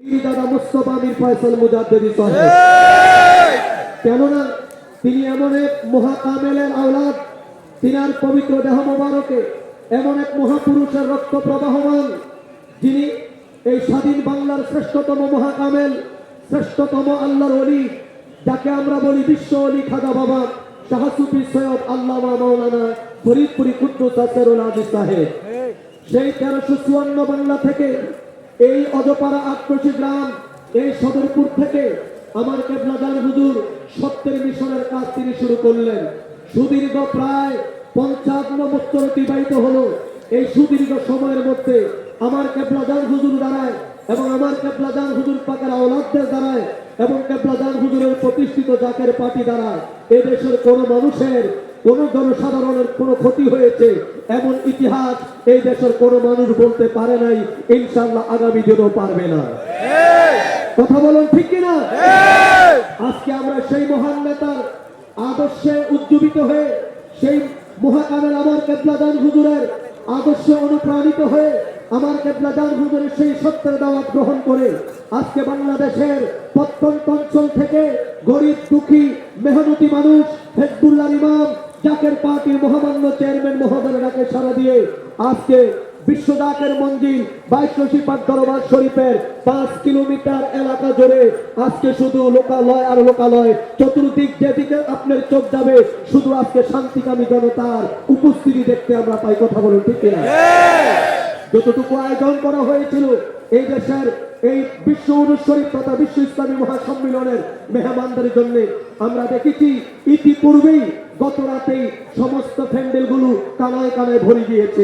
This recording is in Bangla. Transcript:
দাদা মুস্তফা মীর ফয়সাল মুজাদ্দিদি সাহেব। কেননা তিনি এমন এক মহাকামেলের আওলাদ, তিনার পবিত্র দেহ মোবারকে এমন এক মহাপুরুষের রক্ত প্রবাহমান, যিনি এই স্বাধীন বাংলার শ্রেষ্ঠতম মহাকামেল, শ্রেষ্ঠতম আল্লাহর ওলি, যাকে আমরা বলি বিশ্ব ওলি খাজা বাবা শাহ সুফি সৈয়দ আল্লামা মাওলানা ফরিদপুরি কুদ্দুস আসিরুল আজিজ সাহেব। সেই 1354 বাংলা থেকে এই অজপাড়া আক্রোশী গ্রাম, এই সদরপুর থেকে আমার কেবলাদার হুজুর সত্যের মিশনের কাজ তিনি শুরু করলেন। সুদীর্ঘ প্রায় 55 বছর অতিবাহিত হলো। এই সুদীর্ঘ সময়ের মধ্যে আমার কেবলাদার হুজুর দ্বারায় এবং আমার কেবলাদার হুজুর পাকের আওলাদদের দ্বারায় এবং কেবলাদার হুজুরের প্রতিষ্ঠিত জাকের পার্টি দ্বারা এই দেশের কোন মানুষের, কোন জনসাধারণের কোন ক্ষতি হয়েছে এমন ইতিহাস এই দেশের কোন মানুষ বলতে পারে নাই, ইনশাআল্লাহ আগামী দিনেও পারবে না। কথা বলুন ঠিক কিনা? আজকে আমরা সেই মহান নেতার আদর্শে উজ্জীবিত হয়ে, সেই মহাকামেল আমার কেবলাদার হুজুরের আদর্শে অনুপ্রাণিত হয়ে, আমার কেবলাদার হুজুরের সেই সত্যের দাওয়াত গ্রহণ করে আজকে বাংলাদেশের প্রত্যন্ত অঞ্চল থেকে গরিব দুঃখী মেহনতি মানুষ হেজবুল্লাহ ইমাম জাকের পার্টির মহামান্য চেয়ারম্যান মহোদয়ের ডাকে সাড়া দিয়ে আজকে বিশ্ব জাকের মঞ্জিল 22 পাক দরবার শরীফের 5 কিলোমিটার এলাকা জুড়ে আজকে শুধু লোকালয় আর লোকালয়, চতুর্দিক যেদিকে আপনার চোখ যাবে শুধু আজকে শান্তিকামী জনতার উপস্থিতি দেখতে আমরা পাই। কথা বলুন ঠিক কিনা? যতটুকু আয়োজন করা হয়েছিল এই দেশের এই বিশ্ব উরুস শরীফ তথা বিশ্ব ইসলামী মহাসম্মেলনের মেহমানদের জন্য, আমরা দেখেছি ইতিপূর্বেই গত রাতেই সমস্ত প্যান্ডেলগুলো কানায় কানায় ভরে গিয়েছে।